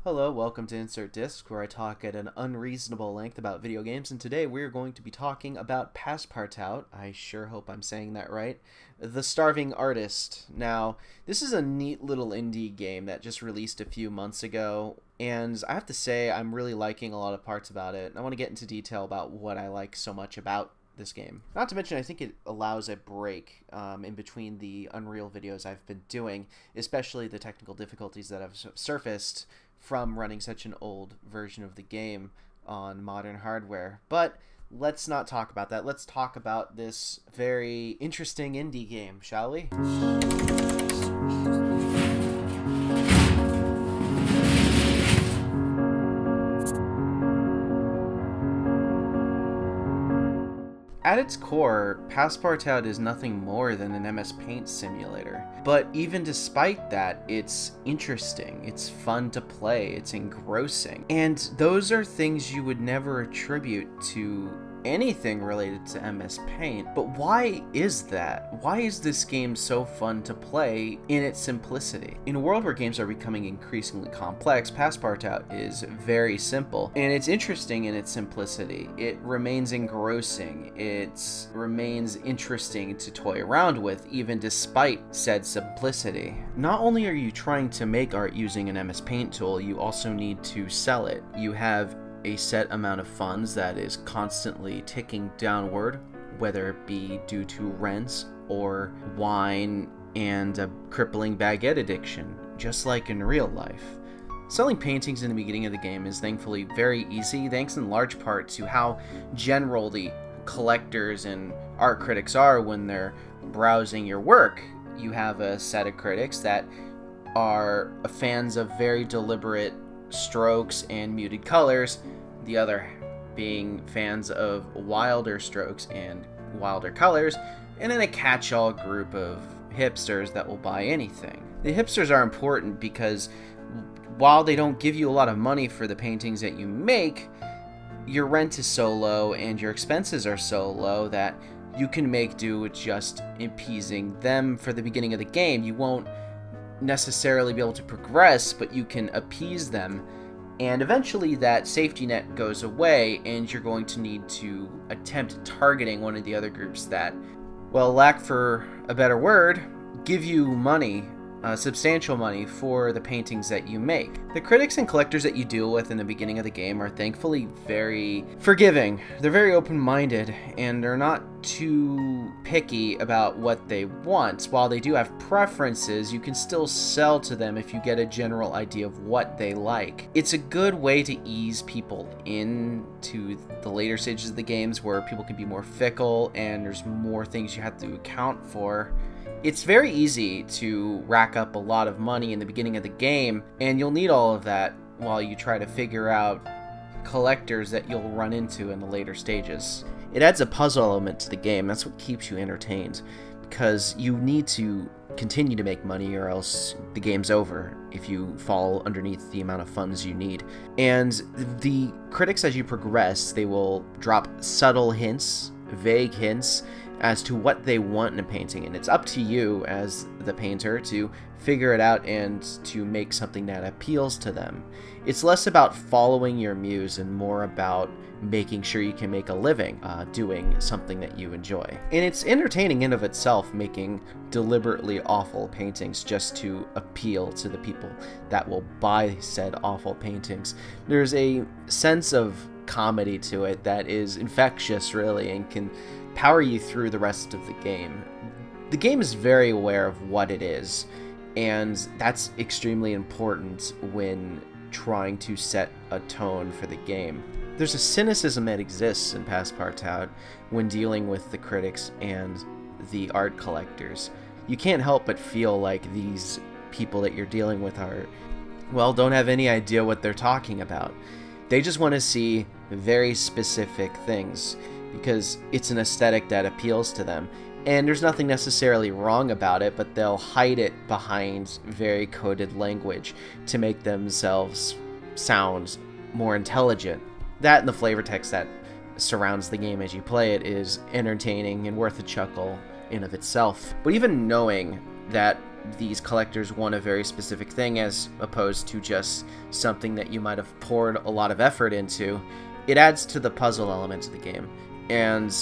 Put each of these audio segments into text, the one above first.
Hello, welcome to Insert Disc, where I talk at an unreasonable length about video games, and today we're going to be talking about Passpartout. I sure hope I'm saying that right. The Starving Artist. Now, this is a neat little indie game that just released a few months ago, and I have to say I'm really liking a lot of parts about it. I want to get into detail about what I like so much about this game. Not to mention, I think it allows a break in between the Unreal videos I've been doing, especially the technical difficulties that have surfaced from running such an old version of the game on modern hardware. But let's not talk about that. Let's talk about this very interesting indie game, shall we? At its core, Passpartout is nothing more than an MS Paint simulator. But even despite that, it's interesting, it's fun to play, it's engrossing. And those are things you would never attribute to anything related to MS Paint. But why is that? Why is this game so fun to play in its simplicity? In a world where games are becoming increasingly complex, Passpartout is very simple, and it's interesting in its simplicity. It remains engrossing, it remains interesting to toy around with, even despite said simplicity. Not only are you trying to make art using an MS Paint tool, you also need to sell it. You have a set amount of funds that is constantly ticking downward, whether it be due to rents or wine and a crippling baguette addiction, just like in real life. Selling paintings in the beginning of the game is thankfully very easy, thanks in large part to how general the collectors and art critics are when they're browsing your work. You have a set of critics that are fans of very deliberate strokes and muted colors, the other being fans of wilder strokes and wilder colors, and then a catch-all group of hipsters that will buy anything. The hipsters are important because while they don't give you a lot of money for the paintings that you make, your rent is so low and your expenses are so low that you can make do with just appeasing them for the beginning of the game. You won't necessarily be able to progress, but you can appease them, and eventually that safety net goes away and you're going to need to attempt targeting one of the other groups that, well, lack for a better word, give you money, substantial money for the paintings that you make. The critics and collectors that you deal with in the beginning of the game are thankfully very forgiving. They're very open-minded, and they're not too picky about what they want. While they do have preferences, you can still sell to them if you get a general idea of what they like. It's a good way to ease people into the later stages of the games where people can be more fickle and there's more things you have to account for. It's very easy to rack up a lot of money in the beginning of the game, and you'll need all of that while you try to figure out collectors that you'll run into in the later stages. It adds a puzzle element to the game. That's what keeps you entertained, because you need to continue to make money or else the game's over if you fall underneath the amount of funds you need. And the critics, as you progress, they will drop subtle hints, vague hints, as to what they want in a painting, and it's up to you as the painter to figure it out and to make something that appeals to them. It's less about following your muse and more about making sure you can make a living doing something that you enjoy. And it's entertaining in of itself, making deliberately awful paintings just to appeal to the people that will buy said awful paintings. There's a sense of comedy to it that is infectious, really, and can power you through the rest of the game. The game is very aware of what it is, and that's extremely important when trying to set a tone for the game. There's a cynicism that exists in Passpartout when dealing with the critics and the art collectors. You can't help but feel like these people that you're dealing with are, well, don't have any idea what they're talking about. They just want to see very specific things because it's an aesthetic that appeals to them. And there's nothing necessarily wrong about it, but they'll hide it behind very coded language to make themselves sound more intelligent. That and the flavor text that surrounds the game as you play it is entertaining and worth a chuckle in of itself. But even knowing that these collectors want a very specific thing as opposed to just something that you might have poured a lot of effort into, it adds to the puzzle element of the game. And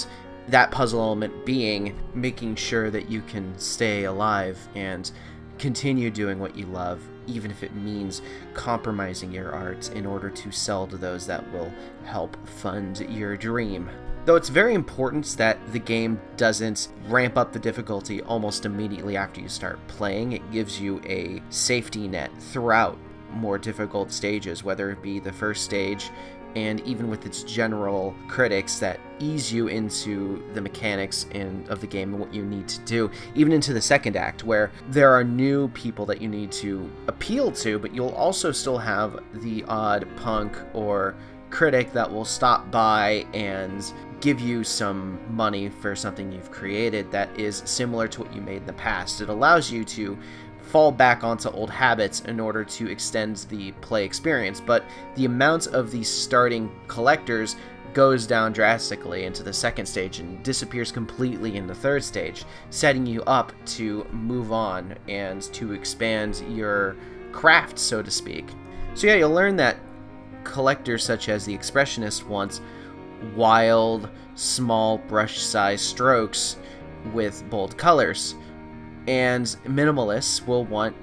that puzzle element being making sure that you can stay alive and continue doing what you love, even if it means compromising your art in order to sell to those that will help fund your dream. Though it's very important that the game doesn't ramp up the difficulty almost immediately after you start playing. It gives you a safety net throughout more difficult stages, whether it be the first stage and even with its general critics that ease you into the mechanics of the game and what you need to do, even into the second act, where there are new people that you need to appeal to, but you'll also still have the odd punk or critic that will stop by and give you some money for something you've created that is similar to what you made in the past. It allows you to fall back onto old habits in order to extend the play experience, but the amount of these starting collectors goes down drastically into the second stage and disappears completely in the third stage, setting you up to move on and to expand your craft, so to speak. So yeah, you'll learn that collectors such as the Expressionist want wild, small brush-sized strokes with bold colors, and minimalists will want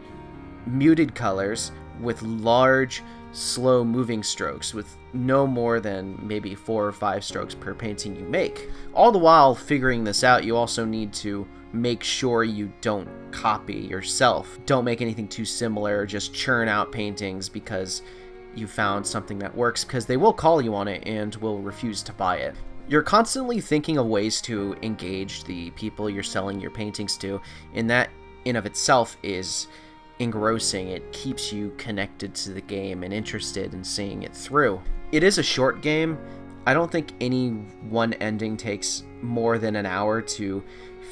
muted colors with large, slow-moving strokes with no more than maybe 4 or 5 strokes per painting you make. All the while figuring this out, you also need to make sure you don't copy yourself. Don't make anything too similar, just churn out paintings because you found something that works, because they will call you on it and will refuse to buy it. You're constantly thinking of ways to engage the people you're selling your paintings to, and that in of itself is engrossing. It keeps you connected to the game and interested in seeing it through. It is a short game. I don't think any one ending takes more than an hour to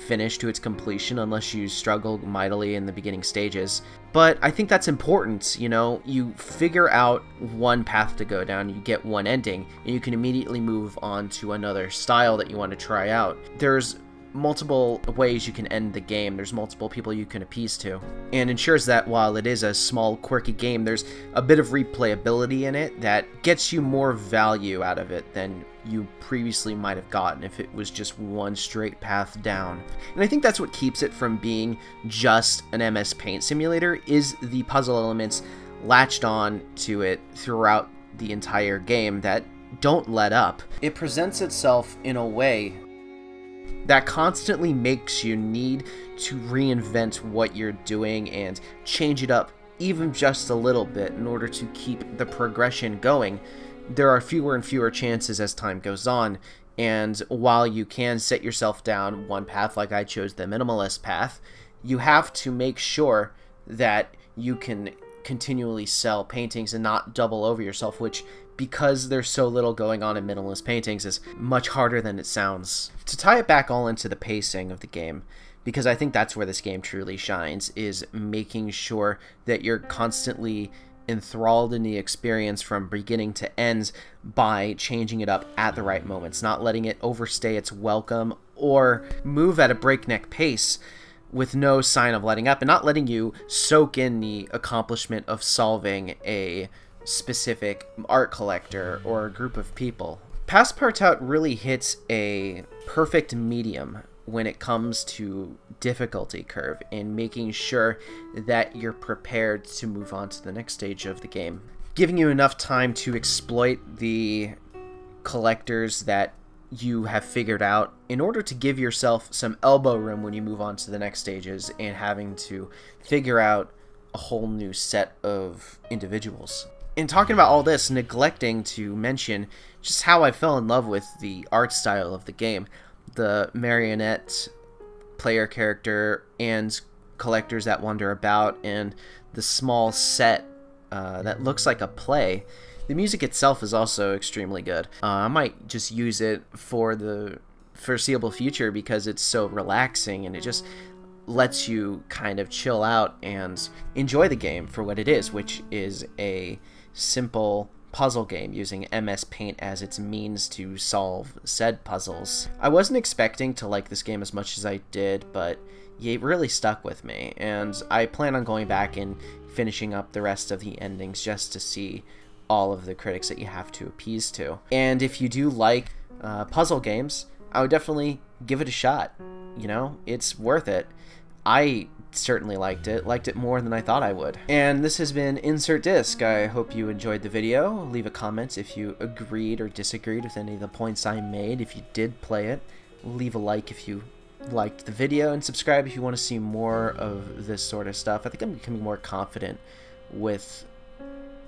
finish to its completion unless you struggle mightily in the beginning stages. But I think that's important, you know? You figure out one path to go down, you get one ending, and you can immediately move on to another style that you want to try out. There's multiple ways you can end the game. There's multiple people you can appease to, and ensures that while it is a small, quirky game, there's a bit of replayability in it that gets you more value out of it than you previously might have gotten if it was just one straight path down. And I think that's what keeps it from being just an MS Paint simulator, is the puzzle elements latched on to it throughout the entire game that don't let up. It presents itself in a way that constantly makes you need to reinvent what you're doing and change it up even just a little bit in order to keep the progression going. There are fewer and fewer chances as time goes on, and while you can set yourself down one path, like I chose the minimalist path, you have to make sure that you can continually sell paintings and not double over yourself, which, because there's so little going on in minimalist paintings, is much harder than it sounds. To tie it back all into the pacing of the game, because I think that's where this game truly shines, is making sure that you're constantly enthralled in the experience from beginning to end by changing it up at the right moments, not letting it overstay its welcome or move at a breakneck pace with no sign of letting up, and not letting you soak in the accomplishment of solving a specific art collector or a group of people. Passpartout really hits a perfect medium when it comes to difficulty curve in making sure that you're prepared to move on to the next stage of the game, giving you enough time to exploit the collectors that you have figured out in order to give yourself some elbow room when you move on to the next stages and having to figure out a whole new set of individuals. In talking about all this, neglecting to mention just how I fell in love with the art style of the game. The marionette player character and collectors that wander about, and the small set that looks like a play. The music itself is also extremely good. I might just use it for the foreseeable future because it's so relaxing and it just lets you kind of chill out and enjoy the game for what it is, which is a simple puzzle game using MS Paint as its means to solve said puzzles. I wasn't expecting to like this game as much as I did, but it really stuck with me, and I plan on going back and finishing up the rest of the endings just to see all of the critics that you have to appease to. And if you do like puzzle games, I would definitely give it a shot. You know, it's worth it. I certainly liked it more than I thought I would. And this has been Insert Disc. I hope you enjoyed the video. Leave a comment if you agreed or disagreed with any of the points I made. If you did play it, leave a like if you liked the video, and subscribe if you want to see more of this sort of stuff. I think I'm becoming more confident with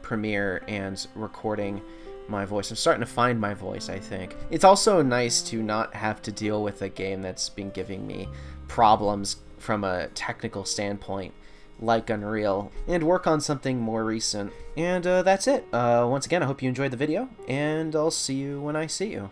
Premiere and recording my voice. I'm starting to find my voice, I think. It's also nice to not have to deal with a game that's been giving me problems from a technical standpoint, like Unreal, and work on something more recent. And that's it. Once again, I hope you enjoyed the video, and I'll see you when I see you.